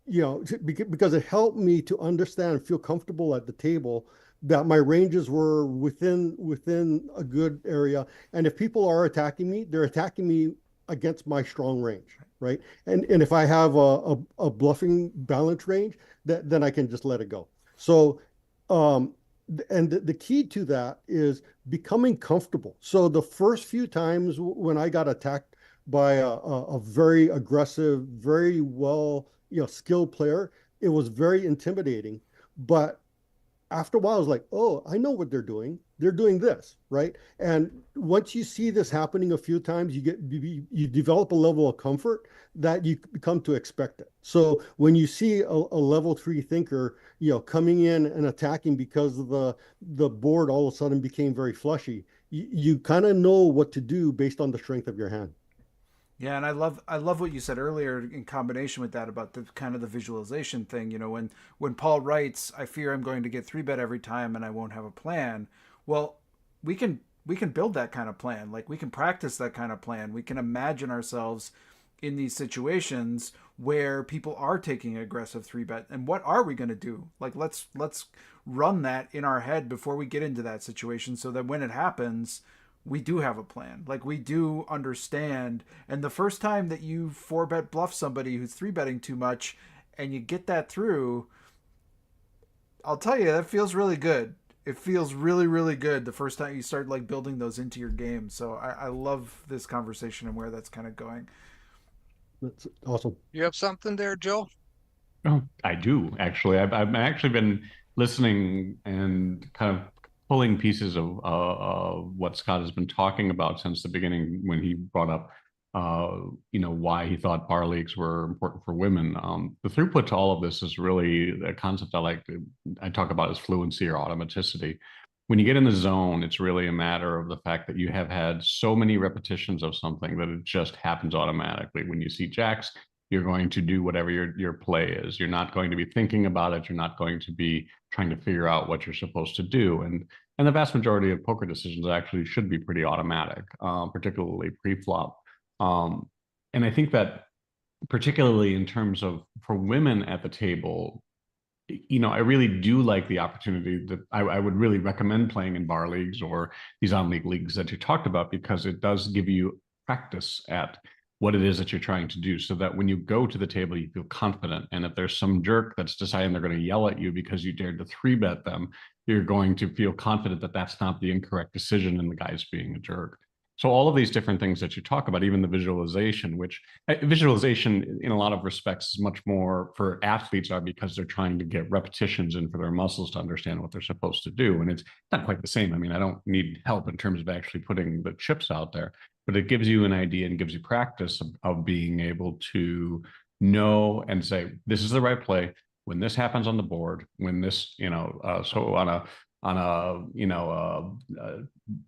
because it helped me to understand and feel comfortable at the table that my ranges were within a good area. And if people are attacking me, they're attacking me against my strong range, right? And if I have a bluffing balance range, then I can just let it go. So, and the key to that is becoming comfortable. So the first few times when I got attacked by a very aggressive, very well skilled player, it was very intimidating. But after a while, I was like, oh, I know what they're doing. They're doing this, right? And once you see this happening a few times, you develop a level of comfort that you come to expect it. So when you see a level 3 thinker, coming in and attacking because the board all of a sudden became very flushy, you kind of know what to do based on the strength of your hand. Yeah, and I love what you said earlier in combination with that about the kind of the visualization thing. When Paul writes, "I fear I'm going to get 3-bet every time and I won't have a plan." Well, we can build that kind of plan. Like we can practice that kind of plan. We can imagine ourselves in these situations where people are taking aggressive 3-bet, and what are we going to do? Like let's run that in our head before we get into that situation, so that when it happens, we do have a plan. Like we do understand. And the first time that you 4-bet bluff somebody who's 3-betting too much and you get that through, I'll tell you, that feels really good. It feels really, really good the first time you start like building those into your game. So I love this conversation and where that's kind of going. That's awesome. You have something there, Joe? Oh, I do actually. I've actually been listening and kind of pulling pieces of what Scott has been talking about since the beginning when he brought up, why he thought bar leagues were important for women. The throughput to all of this is really a concept I talk about as fluency or automaticity. When you get in the zone, it's really a matter of the fact that you have had so many repetitions of something that it just happens automatically. When you see jacks, you're going to do whatever your play is. You're not going to be thinking about it. You're not going to be trying to figure out what you're supposed to do. And the vast majority of poker decisions actually should be pretty automatic, particularly pre-flop. And I think that particularly in terms of for women at the table, I really do like the opportunity that I would really recommend playing in bar leagues or these on-league leagues that you talked about, because it does give you practice at what it is that you're trying to do, so that when you go to the table, you feel confident. And if there's some jerk that's deciding they're going to yell at you because you dared to 3-bet them, you're going to feel confident that that's not the incorrect decision and the guy's being a jerk. So all of these different things that you talk about, even the visualization, which visualization in a lot of respects is much more for athletes are because they're trying to get repetitions in for their muscles to understand what they're supposed to do. And it's not quite the same. I mean, I don't need help in terms of actually putting the chips out there, but it gives you an idea and gives you practice of being able to know and say, this is the right play. When this happens on the board, when this, so on a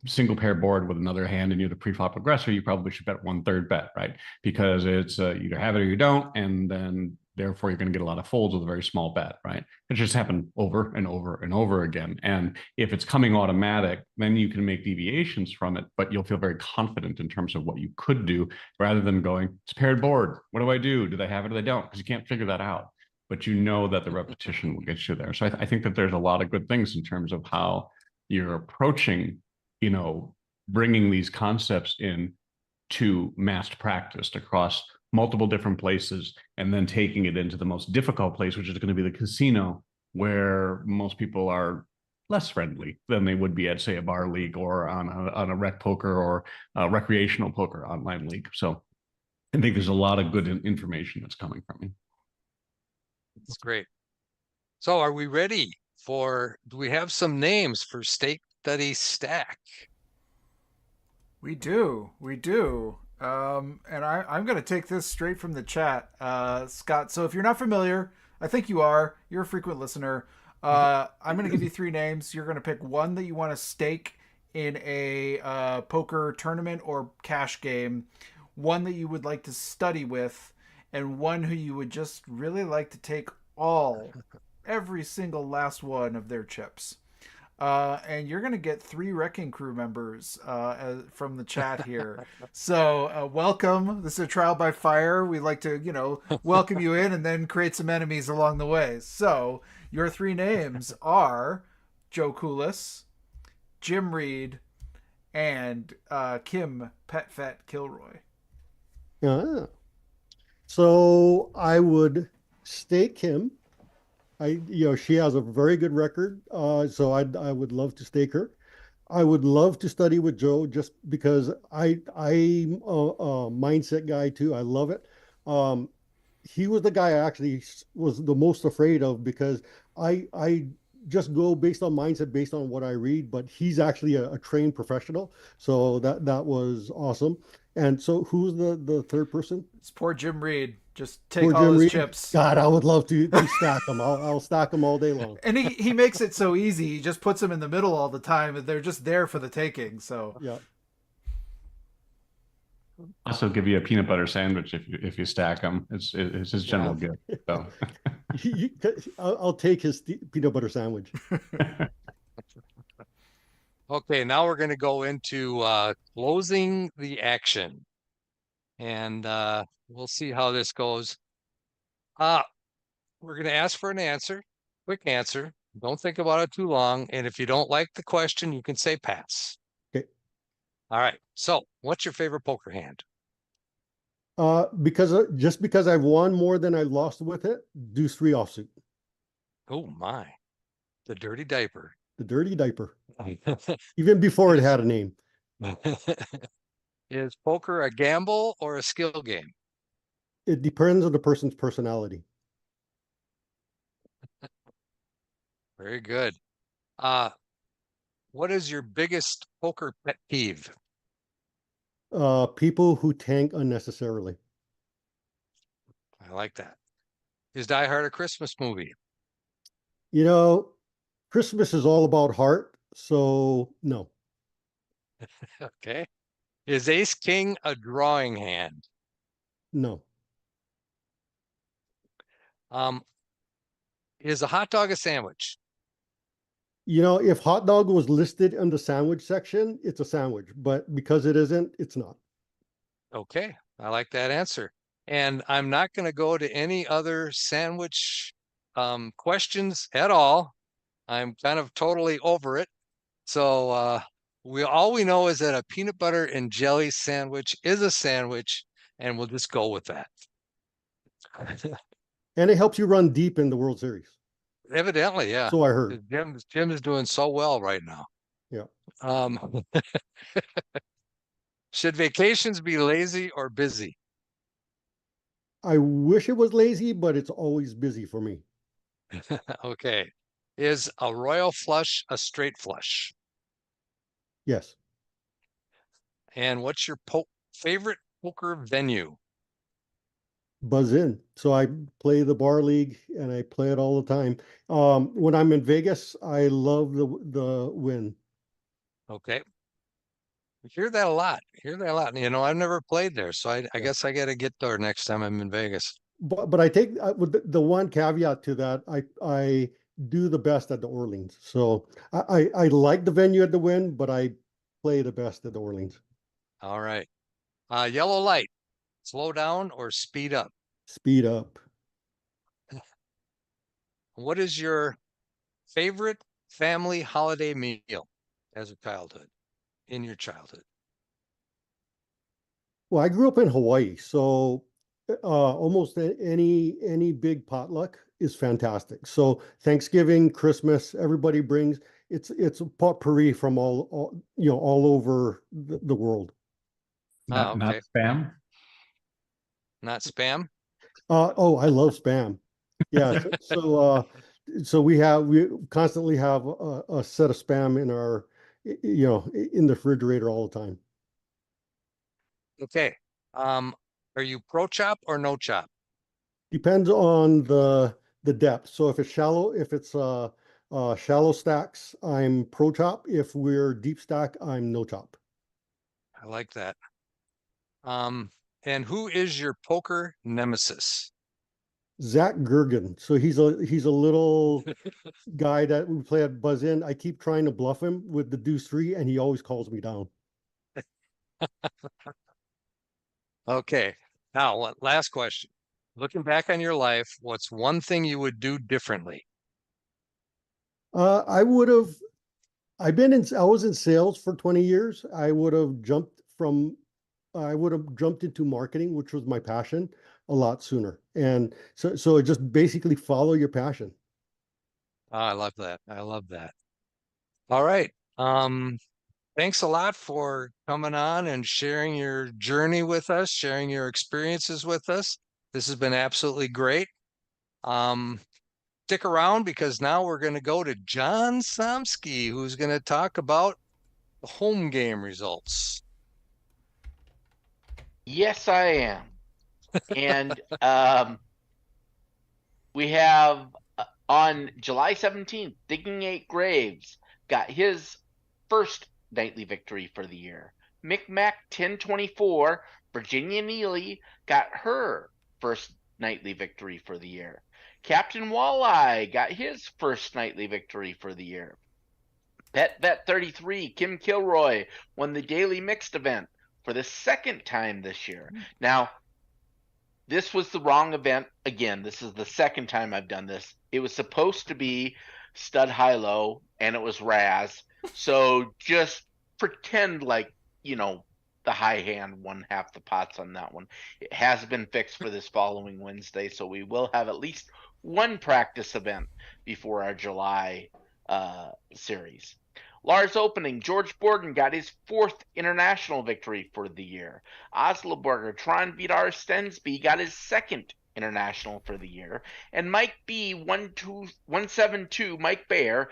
single pair board with another hand and you're the pre-flop aggressor, you probably should bet 1/3 bet, right? Because it's either have it or you don't, and then therefore you're going to get a lot of folds with a very small bet, right? It just happened over and over and over again. And if it's coming automatic, then you can make deviations from it, but you'll feel very confident in terms of what you could do rather than going, it's a paired board. What do I do? Do they have it or they don't? Because you can't figure that out. But you know that the repetition will get you there. So I think that there's a lot of good things in terms of how you're approaching, bringing these concepts in to massed practice across multiple different places, and then taking it into the most difficult place, which is going to be the casino, where most people are less friendly than they would be at, say, a bar league or on a rec poker or a recreational poker online league. So I think there's a lot of good information that's coming from you. That's great. So are we ready do we have some names for Stake Study Stack? We do. And I'm going to take this straight from the chat, Scott. So if you're not familiar, I think you are. You're a frequent listener. I'm going to give you 3 names. You're going to pick one that you want to stake in a poker tournament or cash game, one that you would like to study with, and one who you would just really like to take every single last one of their chips. And you're going to get 3 RECing Crew members from the chat here. So welcome. This is a trial by fire. We like to, welcome you in and then create some enemies along the way. So your 3 names are Joe Kulas, Jim Reid, and Kim Kilroy. Yeah. So I would stake him. She has a very good record, so I would love to stake her. I would love to study with Joe just because I'm a mindset guy too. I love it. He was the guy I actually was the most afraid of, because I just go based on mindset, based on what I read, but he's actually a trained professional. So that was awesome. And so who's the third person? It's poor Jim Reid. Just take all his chips. God, I would love to stack them. I'll stack them all day long. And he makes it so easy. He just puts them in the middle all the time. They're just there for the taking. So yeah. Also give you a peanut butter sandwich if you stack them. It's his general gift. So I'll take his peanut butter sandwich. Okay, now we're going to go into closing the action. And we'll see how this goes. We're going to ask for an answer, quick answer. Don't think about it too long. And if you don't like the question, you can say pass. Okay. All right. So what's your favorite poker hand? Just because I've won more than I lost with it, deuce three offsuit, Oh my, the dirty diaper. the dirty diaper, even before it Is- had a name. Is poker a gamble or a skill game? It depends on the person's personality. Very good. What is your biggest poker pet peeve? People who tank unnecessarily. I like that. Is Die Hard a Christmas movie? You know, Christmas is all about heart, so no. Okay. Is Ace King a drawing hand? No. Is a hot dog a sandwich? You know, if hot dog was listed in the sandwich section, it's a sandwich, but because it isn't, it's not. Okay, I like that answer. And I'm not going to go to any other sandwich questions at all. I'm kind of totally over it. So all we know is that a peanut butter and jelly sandwich is a sandwich, and we'll just go with that. And it helps you run deep in the World Series. Evidently, yeah. So I heard. Jim is doing so well right now. Yeah. Should vacations be lazy or busy? I wish it was lazy, but it's always busy for me. Okay. Is a royal flush a straight flush? Yes. And what's your favorite poker venue? Buzz in. So I play the bar league and I play it all the time. When I'm in Vegas, I love the win. Okay. I hear that a lot. You know, I've never played there, so I Yeah. guess I got to get there next time I'm in Vegas. But I take with the one caveat to that, I do the best at the Orleans. So I like the venue at the Wynn, but I play the best at the Orleans. All right. Yellow light, slow down or speed up? Speed up. What is your favorite family holiday meal as a childhood, in your childhood? Well, I grew up in Hawaii, so almost any big potluck is fantastic. So Thanksgiving, Christmas, everybody brings it's a potpourri from all over the world. Not Okay. spam. Not spam? Oh, I love spam. Yeah, so we constantly have a set of spam in our in the refrigerator all the time. Okay. Are you pro chop or no chop? Depends on the depth. So if it's shallow stacks, I'm pro chop. If we're deep stack, I'm no chop. I like that. And who is your poker nemesis? Zach Gergen. So he's a little guy that we play at Buzz In. I keep trying to bluff him with the deuce three, and he always calls me down. Okay. Now, last question. Looking back on your life, what's one thing you would do differently? I would have. I was in sales for 20 years. I would have jumped into marketing, which was my passion, a lot sooner. And so it just basically follow your passion. Oh, I love that. I love that. All right. Thanks a lot for coming on and sharing your journey with us, sharing your experiences with us. This has been absolutely great. Stick around because now we're going to go to John Somsky, who's going to talk about the home game results. Yes, I am. And we have on July 17th, Digging Eight Graves got his first nightly victory for the year. Micmac 1024, Virginia Neely got her first nightly victory for the year. Captain Walleye got his first nightly victory for the year. Bet33, Kim Kilroy won the daily mixed event for the second time this year. Now, this was the wrong event. Again, this is the second time I've done this. It was supposed to be stud high-low, and it was Raz. So just pretend like, the high hand won half the pots on that one. It has been fixed for this following Wednesday, so we will have at least one practice event before our July series. Lars opening, George Borden got his 4th international victory for the year. Osloburger, Tron Vidar Stensby got his 2nd international for the year. And Mike B, 172, Mike Bayer,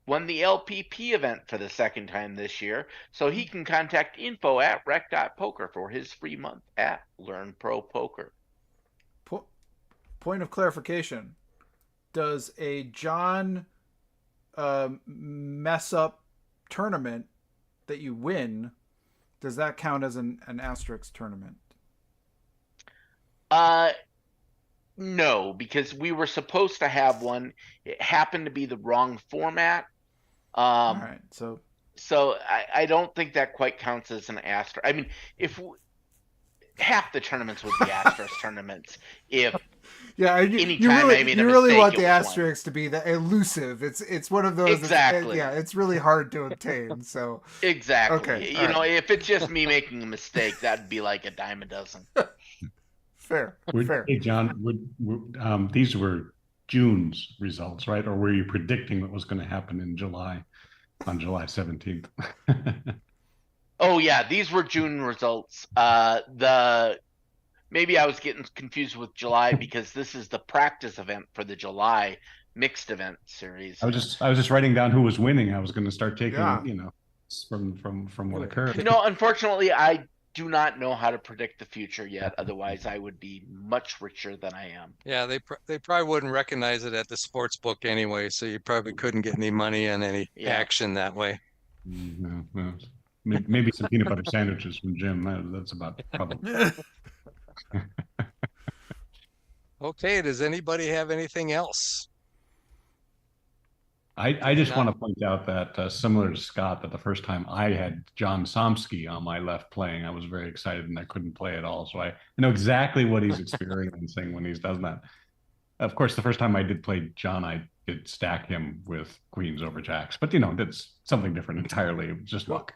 won the LPP event for the second time this year. So he can contact info at rec.poker for his free month at Learn Pro Poker. Point of clarification. Does a John mess up tournament that you win, does that count as an asterisk tournament? No, because we were supposed to have one. It happened to be the wrong format. All right, so I don't think that quite counts as an asterisk. I mean, half the tournaments would be asterisk tournaments if you really want the asterisk to be that elusive. It's one of those exactly. It's really hard to obtain. So exactly. Okay, if it's just me making a mistake, that'd be like a dime a dozen. Fair. Hey, John, these were June's results, right? Or were you predicting what was going to happen in July, on July 17th? Oh yeah, these were June results. Maybe I was getting confused with July because this is the practice event for the July mixed event series. I was just writing down who was winning. I was going to start taking, from what occurred. No, unfortunately, I do not know how to predict the future yet. Otherwise, I would be much richer than I am. Yeah, they probably wouldn't recognize it at the sports book anyway, so you probably couldn't get any money on any action that way. No. Maybe some peanut butter sandwiches from Jim. That's about probably. Okay, does anybody have anything else? I just want to point out that similar to Scott, that the first time I had John Somsky on my left playing, I was very excited and I couldn't play at all. So I know exactly what he's experiencing when he's done that. Of course, the first time I did play John, I did stack him with queens over jacks, but that's something different entirely. It was just luck.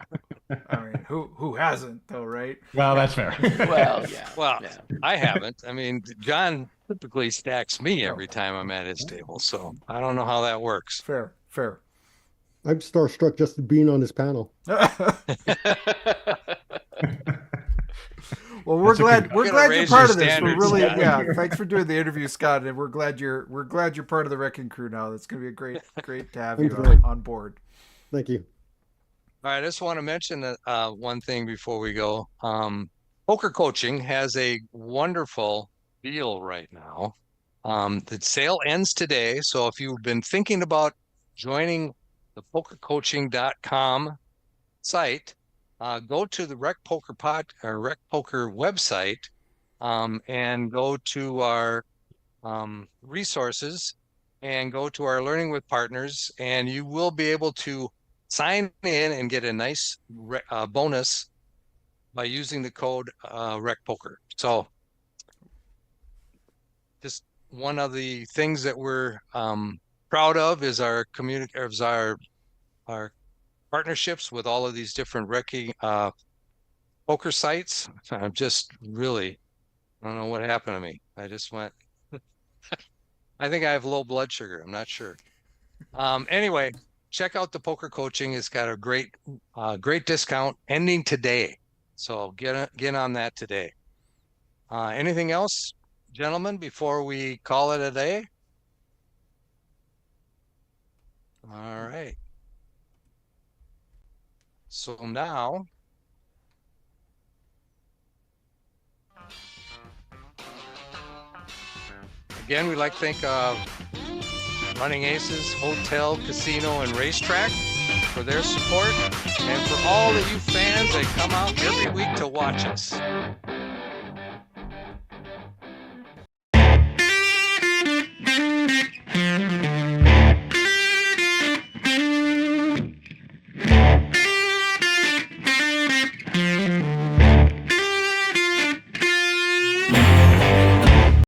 I mean, who hasn't though, right? Well, that's fair. Well, yeah. Well, yeah. I haven't. I mean, John typically stacks me every time I'm at his table, so I don't know how that works. Fair. I'm starstruck just being on this panel. Well, we're glad you're part of this. We're really Scott. Thanks for doing the interview, Scott, and we're glad you're part of the RECing Crew now. That's going to be great to have you on board. Thank you. All right, I just want to mention one thing before we go. Poker Coaching has a wonderful deal right now. The sale ends today, so if you've been thinking about joining the pokercoaching.com site, go to the RecPoker website and go to our resources and go to our Learning with Partners, and you will be able to sign in and get a nice bonus by using the code RecPoker. So just one of the things that we're proud of is our our partnerships with all of these different poker sites. I'm just really, I don't know what happened to me. I just went, I think I have low blood sugar. I'm not sure. Anyway, check out the Poker Coaching. It's got a great discount ending today. So get on that today. Anything else, gentlemen, before we call it a day? All right. So now, again, we'd like to thank Running Aces Hotel, Casino, and Racetrack for their support, and for all of you fans that come out every week to watch us.